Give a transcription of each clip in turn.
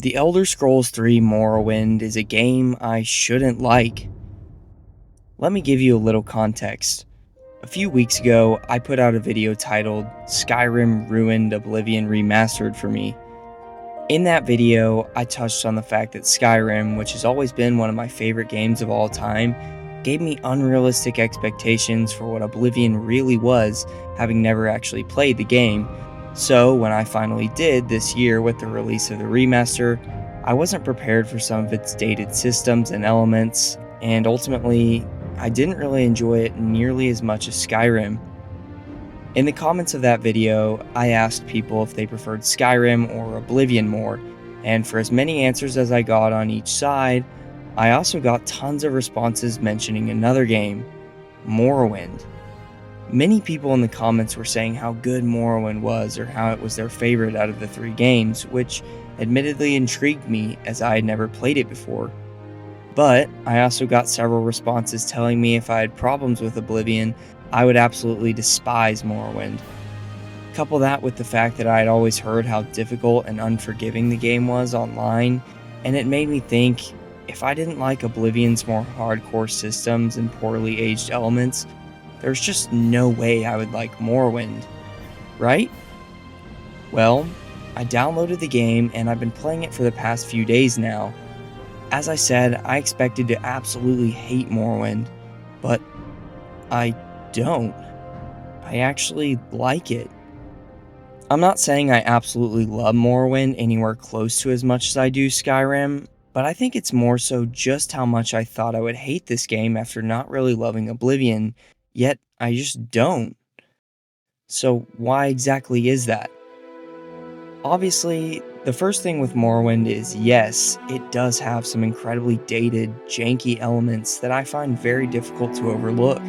The Elder Scrolls 3 Morrowind is a game I shouldn't like. Let me give you a little context. A few weeks ago, I put out a video titled Skyrim Ruined Oblivion Remastered for me. In that video, I touched on the fact that Skyrim, which has always been one of my favorite games of all time, gave me unrealistic expectations for what Oblivion really was, having never actually played the game. So, when I finally did this year with the release of the remaster, I wasn't prepared for some of its dated systems and elements, and ultimately, I didn't really enjoy it nearly as much as Skyrim. In the comments of that video, I asked people if they preferred Skyrim or Oblivion more, and for as many answers as I got on each side, I also got tons of responses mentioning another game, Morrowind. Many people in the comments were saying how good Morrowind was or how it was their favorite out of the three games, which admittedly intrigued me as I had never played it before. But I also got several responses telling me if I had problems with Oblivion, I would absolutely despise Morrowind. Couple that with the fact that I had always heard how difficult and unforgiving the game was online, and it made me think, if I didn't like Oblivion's more hardcore systems and poorly aged elements, there's just no way I would like Morrowind, right? Well, I downloaded the game and I've been playing it for the past few days now. As I said, I expected to absolutely hate Morrowind, but I don't. I actually like it. I'm not saying I absolutely love Morrowind anywhere close to as much as I do Skyrim, but I think it's more so just how much I thought I would hate this game after not really loving Oblivion, yet I just don't. So why exactly is that? Obviously, the first thing with Morrowind is yes, it does have some incredibly dated, janky elements that I find very difficult to overlook.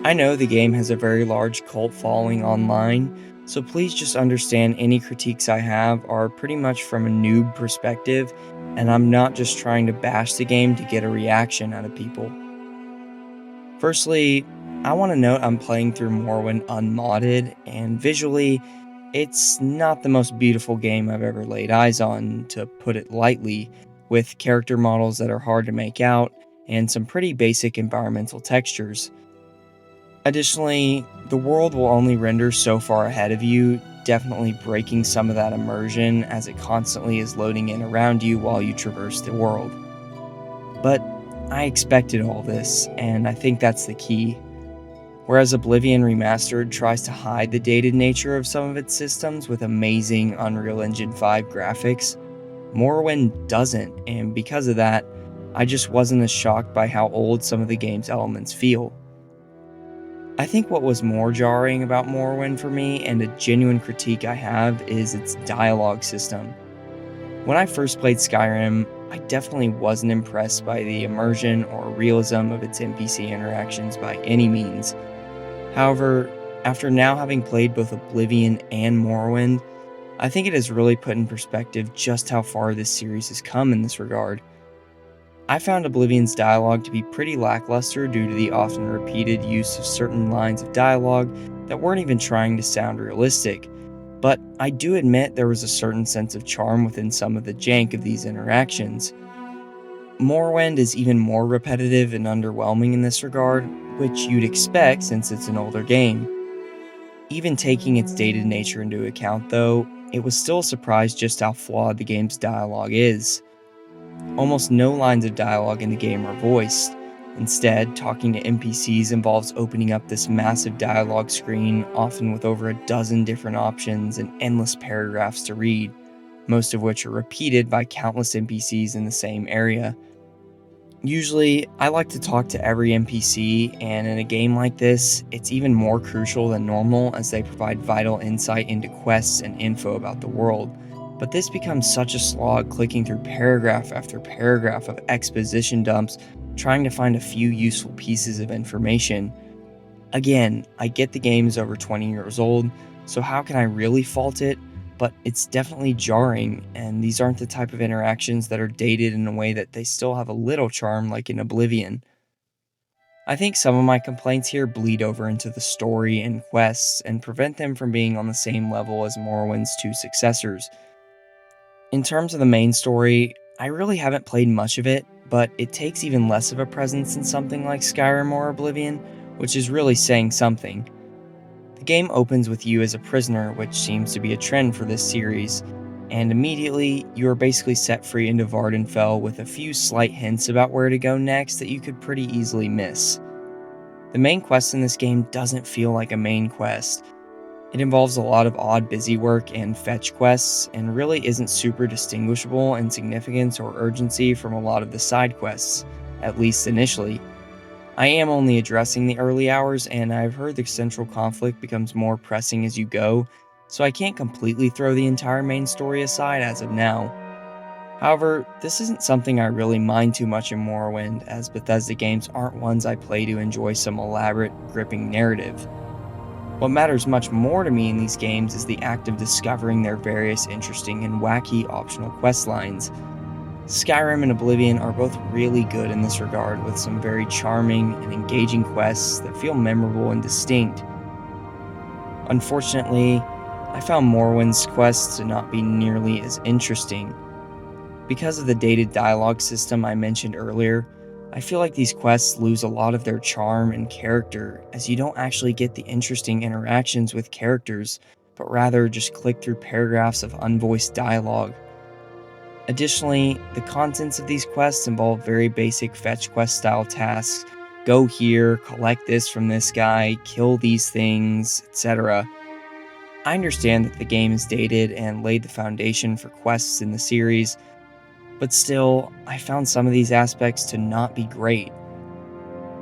I know the game has a very large cult following online, so please just understand any critiques I have are pretty much from a noob perspective, and I'm not just trying to bash the game to get a reaction out of people. Firstly, I want to note I'm playing through Morrowind unmodded, and visually, it's not the most beautiful game I've ever laid eyes on, to put it lightly, with character models that are hard to make out, and some pretty basic environmental textures. Additionally, the world will only render so far ahead of you, definitely breaking some of that immersion as it constantly is loading in around you while you traverse the world. But I expected all this, and I think that's the key. Whereas Oblivion Remastered tries to hide the dated nature of some of its systems with amazing Unreal Engine 5 graphics, Morrowind doesn't, and because of that, I just wasn't as shocked by how old some of the game's elements feel. I think what was more jarring about Morrowind for me, and a genuine critique I have, is its dialogue system. When I first played Skyrim, I definitely wasn't impressed by the immersion or realism of its NPC interactions by any means. However, after now having played both Oblivion and Morrowind, I think it has really put in perspective just how far this series has come in this regard. I found Oblivion's dialogue to be pretty lackluster due to the often repeated use of certain lines of dialogue that weren't even trying to sound realistic, but I do admit there was a certain sense of charm within some of the jank of these interactions. Morrowind is even more repetitive and underwhelming in this regard, which you'd expect since it's an older game. Even taking its dated nature into account though, it was still a surprise just how flawed the game's dialogue is. Almost no lines of dialogue in the game are voiced. Instead, talking to NPCs involves opening up this massive dialogue screen, often with over a dozen different options and endless paragraphs to read, most of which are repeated by countless NPCs in the same area. Usually, I like to talk to every NPC, and in a game like this, it's even more crucial than normal as they provide vital insight into quests and info about the world. But this becomes such a slog clicking through paragraph after paragraph of exposition dumps, trying to find a few useful pieces of information. Again, I get the game is over 20 years old, so how can I really fault it? But it's definitely jarring, and these aren't the type of interactions that are dated in a way that they still have a little charm like in Oblivion. I think some of my complaints here bleed over into the story and quests and prevent them from being on the same level as Morrowind's two successors. In terms of the main story, I really haven't played much of it, but it takes even less of a presence in something like Skyrim or Oblivion, which is really saying something. The game opens with you as a prisoner, which seems to be a trend for this series, and immediately you are basically set free into Vardenfell with a few slight hints about where to go next that you could pretty easily miss. The main quest in this game doesn't feel like a main quest. It involves a lot of odd busy work and fetch quests, and really isn't super distinguishable in significance or urgency from a lot of the side quests, at least initially. I am only addressing the early hours, and I've heard the central conflict becomes more pressing as you go, so I can't completely throw the entire main story aside as of now. However, this isn't something I really mind too much in Morrowind, as Bethesda games aren't ones I play to enjoy some elaborate, gripping narrative. What matters much more to me in these games is the act of discovering their various interesting and wacky optional quest lines. Skyrim and Oblivion are both really good in this regard, with some very charming and engaging quests that feel memorable and distinct. Unfortunately, I found Morrowind's quests to not be nearly as interesting. Because of the dated dialogue system I mentioned earlier, I feel like these quests lose a lot of their charm and character, as you don't actually get the interesting interactions with characters, but rather just click through paragraphs of unvoiced dialogue. Additionally, the contents of these quests involve very basic fetch quest style tasks. Go here, collect this from this guy, kill these things, etc. I understand that the game is dated and laid the foundation for quests in the series, but still, I found some of these aspects to not be great.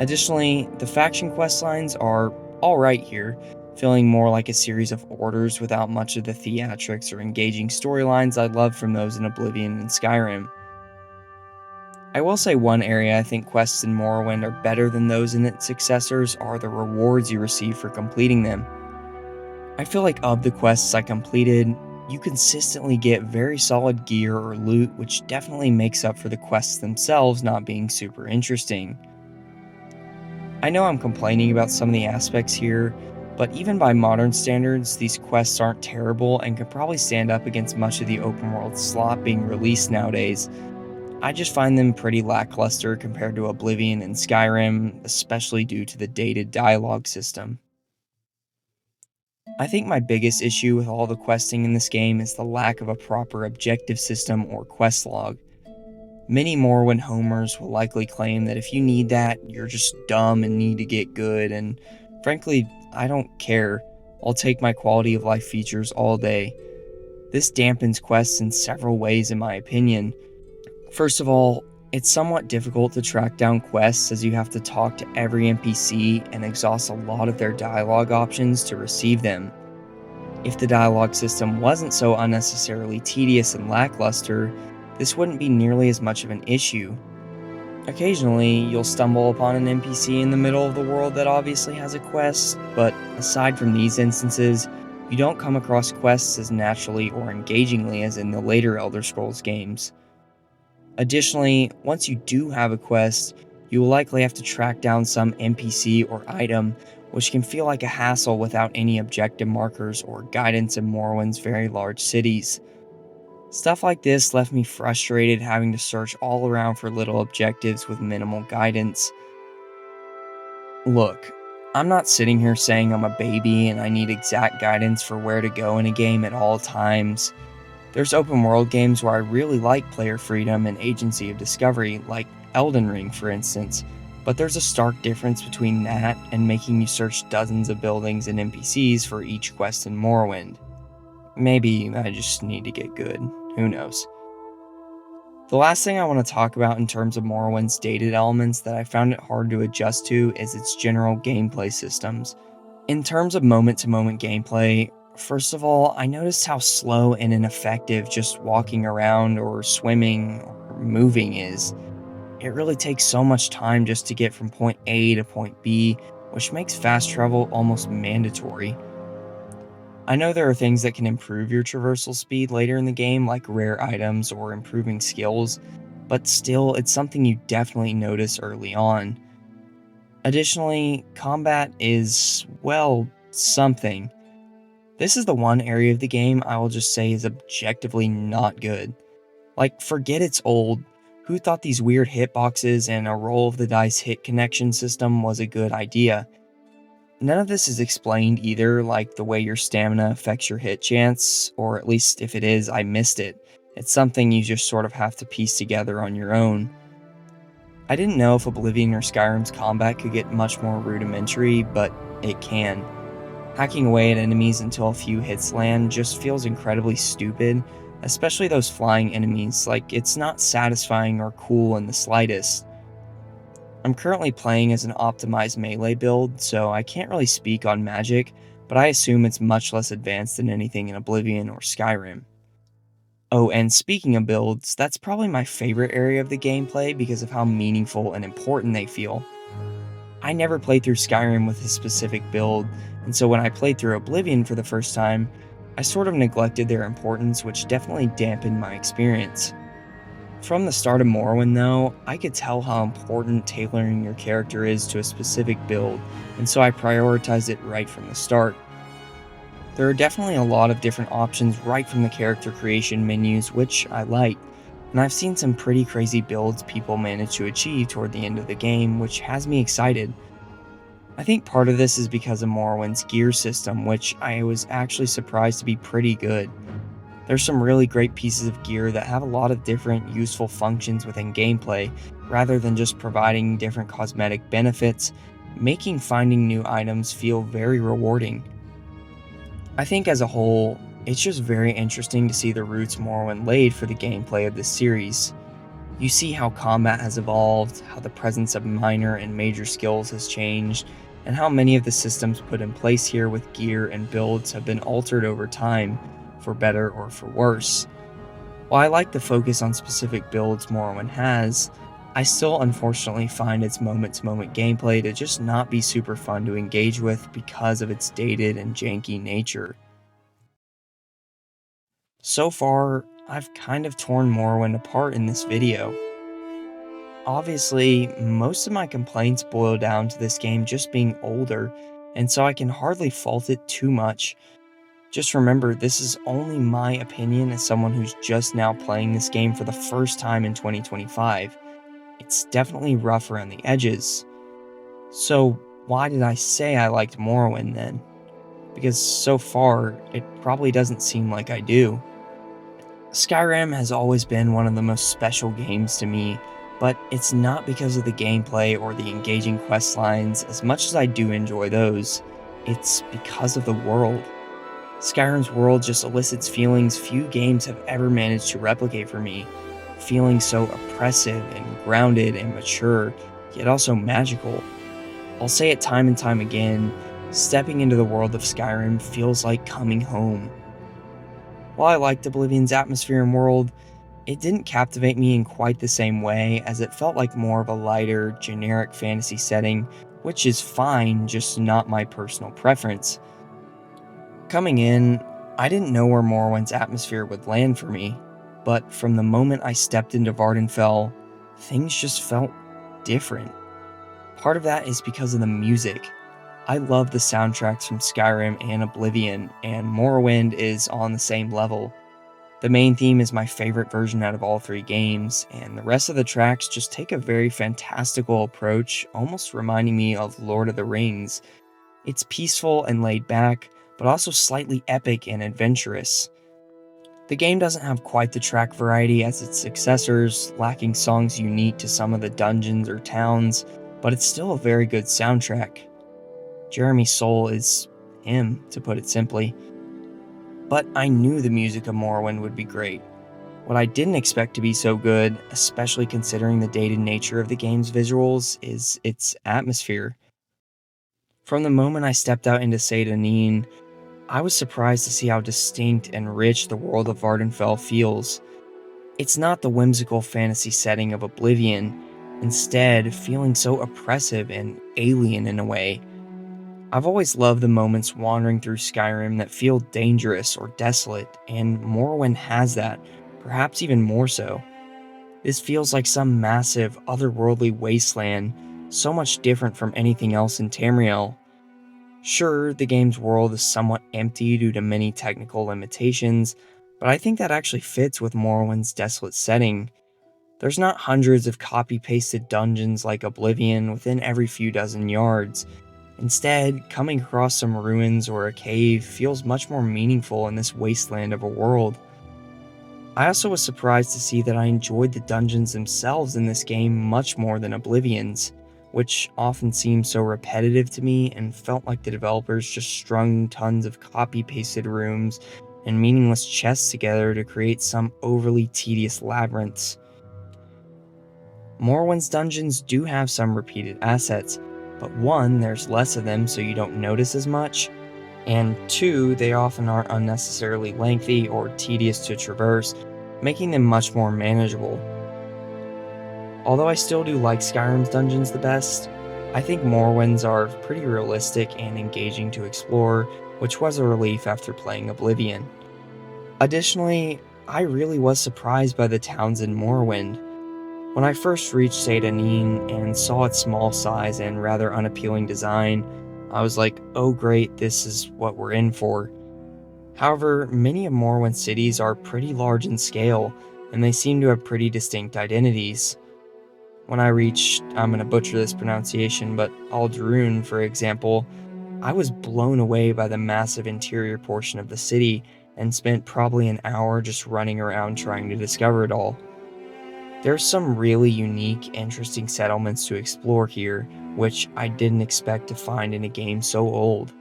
Additionally, the faction questlines are alright here, feeling more like a series of orders without much of the theatrics or engaging storylines I love from those in Oblivion and Skyrim. I will say one area I think quests in Morrowind are better than those in its successors are the rewards you receive for completing them. I feel like of the quests I completed, you consistently get very solid gear or loot, which definitely makes up for the quests themselves not being super interesting. I know I'm complaining about some of the aspects here, but even by modern standards, these quests aren't terrible and can probably stand up against much of the open world slop being released nowadays. I just find them pretty lackluster compared to Oblivion and Skyrim, especially due to the dated dialogue system. I think my biggest issue with all the questing in this game is the lack of a proper objective system or quest log. Many Morrowind homers will likely claim that if you need that, you're just dumb and need to get good, and frankly, I don't care. I'll take my quality of life features all day. This dampens quests in several ways, in my opinion. First of all, it's somewhat difficult to track down quests as you have to talk to every NPC and exhaust a lot of their dialogue options to receive them. If the dialogue system wasn't so unnecessarily tedious and lackluster, this wouldn't be nearly as much of an issue. Occasionally, you'll stumble upon an NPC in the middle of the world that obviously has a quest, but aside from these instances, you don't come across quests as naturally or engagingly as in the later Elder Scrolls games. Additionally, once you do have a quest, you will likely have to track down some NPC or item, which can feel like a hassle without any objective markers or guidance in Morrowind's very large cities. Stuff like this left me frustrated having to search all around for little objectives with minimal guidance. Look, I'm not sitting here saying I'm a baby and I need exact guidance for where to go in a game at all times. There's open world games where I really like player freedom and agency of discovery, like Elden Ring for instance, but there's a stark difference between that and making you search dozens of buildings and NPCs for each quest in Morrowind. Maybe I just need to get good, who knows. The last thing I want to talk about in terms of Morrowind's dated elements that I found it hard to adjust to is its general gameplay systems. In terms of moment-to-moment gameplay, first of all, I noticed how slow and ineffective just walking around or swimming or moving is. It really takes so much time just to get from point A to point B, which makes fast travel almost mandatory. I know there are things that can improve your traversal speed later in the game, like rare items or improving skills, but still, it's something you definitely notice early on. Additionally, combat is, well, something. This is the one area of the game I will just say is objectively not good. Like, forget it's old. Who thought these weird hitboxes and a roll of the dice hit connection system was a good idea? None of this is explained either, like the way your stamina affects your hit chance, or at least if it is, I missed it. It's something you just sort of have to piece together on your own. I didn't know if Oblivion or Skyrim's combat could get much more rudimentary, but it can. Hacking away at enemies until a few hits land just feels incredibly stupid, especially those flying enemies, like it's not satisfying or cool in the slightest. I'm currently playing as an optimized melee build, so I can't really speak on magic, but I assume it's much less advanced than anything in Oblivion or Skyrim. Oh, and speaking of builds, that's probably my favorite area of the gameplay because of how meaningful and important they feel. I never played through Skyrim with a specific build, and so when I played through Oblivion for the first time, I sort of neglected their importance, which definitely dampened my experience. From the start of Morrowind, though, I could tell how important tailoring your character is to a specific build, and so I prioritized it right from the start. There are definitely a lot of different options right from the character creation menus, which I like, and I've seen some pretty crazy builds people manage to achieve toward the end of the game, which has me excited. I think part of this is because of Morrowind's gear system, which I was actually surprised to be pretty good. There's some really great pieces of gear that have a lot of different useful functions within gameplay, rather than just providing different cosmetic benefits, making finding new items feel very rewarding. I think as a whole, it's just very interesting to see the roots Morrowind laid for the gameplay of this series. You see how combat has evolved, how the presence of minor and major skills has changed, and how many of the systems put in place here with gear and builds have been altered over time, for better or for worse. While I like the focus on specific builds Morrowind has, I still unfortunately find its moment-to-moment gameplay to just not be super fun to engage with because of its dated and janky nature. So far, I've kind of torn Morrowind apart in this video. Obviously, most of my complaints boil down to this game just being older, and so I can hardly fault it too much. Just remember, this is only my opinion as someone who's just now playing this game for the first time in 2025. It's definitely rough around the edges. So, why did I say I liked Morrowind then? Because so far, it probably doesn't seem like I do. Skyrim has always been one of the most special games to me, but it's not because of the gameplay or the engaging quest lines as much as I do enjoy those. It's because of the world. Skyrim's world just elicits feelings few games have ever managed to replicate for me. Feeling so oppressive and grounded and mature, yet also magical. I'll say it time and time again, stepping into the world of Skyrim feels like coming home. While I liked Oblivion's atmosphere and world, it didn't captivate me in quite the same way, as it felt like more of a lighter, generic fantasy setting, which is fine, just not my personal preference. Coming in, I didn't know where Morrowind's atmosphere would land for me, but from the moment I stepped into Vardenfell, things just felt different. Part of that is because of the music. I love the soundtracks from Skyrim and Oblivion, and Morrowind is on the same level. The main theme is my favorite version out of all three games, and the rest of the tracks just take a very fantastical approach, almost reminding me of Lord of the Rings. It's peaceful and laid back, but also slightly epic and adventurous. The game doesn't have quite the track variety as its successors, lacking songs unique to some of the dungeons or towns, but it's still a very good soundtrack. Jeremy's soul is him, to put it simply. But I knew the music of Morrowind would be great. What I didn't expect to be so good, especially considering the dated nature of the game's visuals, is its atmosphere. From the moment I stepped out into Seyda, I was surprised to see how distinct and rich the world of Vardenfell feels. It's not the whimsical fantasy setting of Oblivion, instead feeling so oppressive and alien in a way. I've always loved the moments wandering through Skyrim that feel dangerous or desolate, and Morrowind has that, perhaps even more so. This feels like some massive, otherworldly wasteland, so much different from anything else in Tamriel. Sure, the game's world is somewhat empty due to many technical limitations, but I think that actually fits with Morrowind's desolate setting. There's not hundreds of copy-pasted dungeons like Oblivion within every few dozen yards. Instead, coming across some ruins or a cave feels much more meaningful in this wasteland of a world. I also was surprised to see that I enjoyed the dungeons themselves in this game much more than Oblivion's, which often seemed so repetitive to me and felt like the developers just strung tons of copy-pasted rooms and meaningless chests together to create some overly tedious labyrinths. Morrowind's dungeons do have some repeated assets, but one, there's less of them so you don't notice as much, and two, they often aren't unnecessarily lengthy or tedious to traverse, making them much more manageable. Although I still do like Skyrim's dungeons the best, I think Morrowind's are pretty realistic and engaging to explore, which was a relief after playing Oblivion. Additionally, I really was surprised by the towns in Morrowind. When I first reached Saint Anin and saw its small size and rather unappealing design, I was like, oh great, this is what we're in for. However, many of Morrowind's cities are pretty large in scale, and they seem to have pretty distinct identities. When I reached, I'm going to butcher this pronunciation, but Ald'ruhn, for example, I was blown away by the massive interior portion of the city and spent probably an hour just running around trying to discover it all. There's some really unique, interesting settlements to explore here, which I didn't expect to find in a game so old.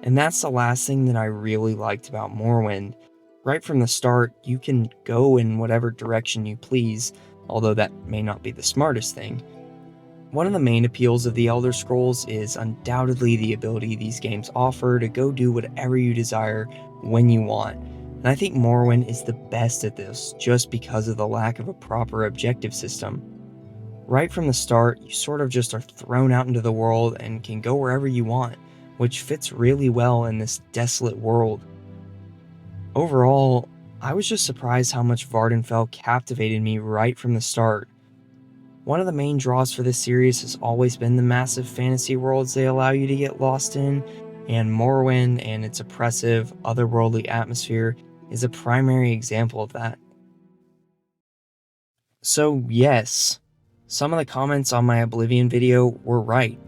And that's the last thing that I really liked about Morrowind. Right from the start, you can go in whatever direction you please, although that may not be the smartest thing. One of the main appeals of the Elder Scrolls is undoubtedly the ability these games offer to go do whatever you desire when you want. And I think Morrowind is the best at this just because of the lack of a proper objective system. Right from the start, you sort of just are thrown out into the world and can go wherever you want, which fits really well in this desolate world. Overall, I was just surprised how much Vardenfell captivated me right from the start. One of the main draws for this series has always been the massive fantasy worlds they allow you to get lost in, and Morrowind and its oppressive, otherworldly atmosphere is a primary example of that. So yes, some of the comments on my Oblivion video were right.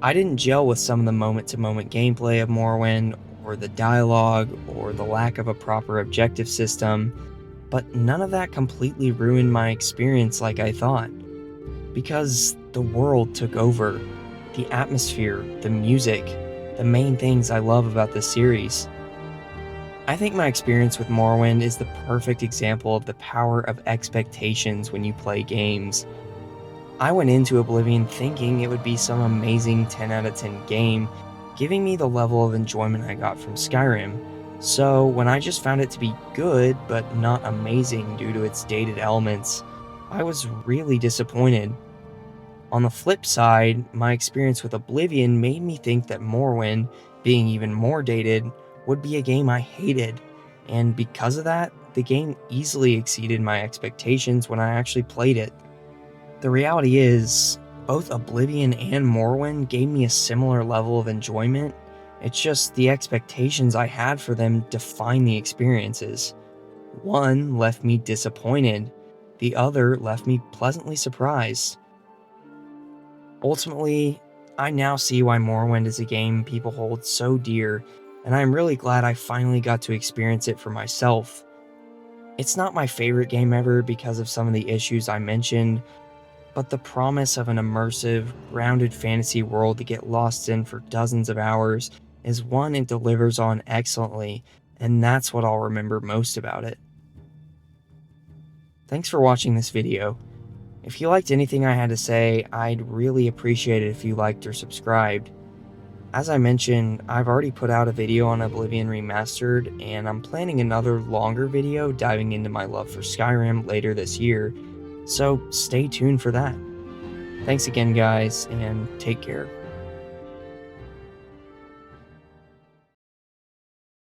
I didn't gel with some of the moment-to-moment gameplay of Morrowind, or the dialogue, or the lack of a proper objective system, but none of that completely ruined my experience like I thought. Because the world took over. The atmosphere, the music, the main things I love about this series. I think my experience with Morrowind is the perfect example of the power of expectations when you play games. I went into Oblivion thinking it would be some amazing 10 out of 10 game, giving me the level of enjoyment I got from Skyrim. So when I just found it to be good, but not amazing due to its dated elements, I was really disappointed. On the flip side, my experience with Oblivion made me think that Morrowind, being even more dated, would be a game I hated, and because of that, the game easily exceeded my expectations when I actually played it. The reality is, both Oblivion and Morrowind gave me a similar level of enjoyment. It's just the expectations I had for them define the experiences. One left me disappointed, the other left me pleasantly surprised. Ultimately, I now see why Morrowind is a game people hold so dear, and I'm really glad I finally got to experience it for myself. It's not my favorite game ever because of some of the issues I mentioned, but the promise of an immersive, grounded fantasy world to get lost in for dozens of hours is one it delivers on excellently, and that's what I'll remember most about it. Thanks for watching this video. If you liked anything I had to say, I'd really appreciate it if you liked or subscribed. As I mentioned, I've already put out a video on Oblivion Remastered, and I'm planning another longer video diving into my love for Skyrim later this year, so stay tuned for that. Thanks again guys, and take care.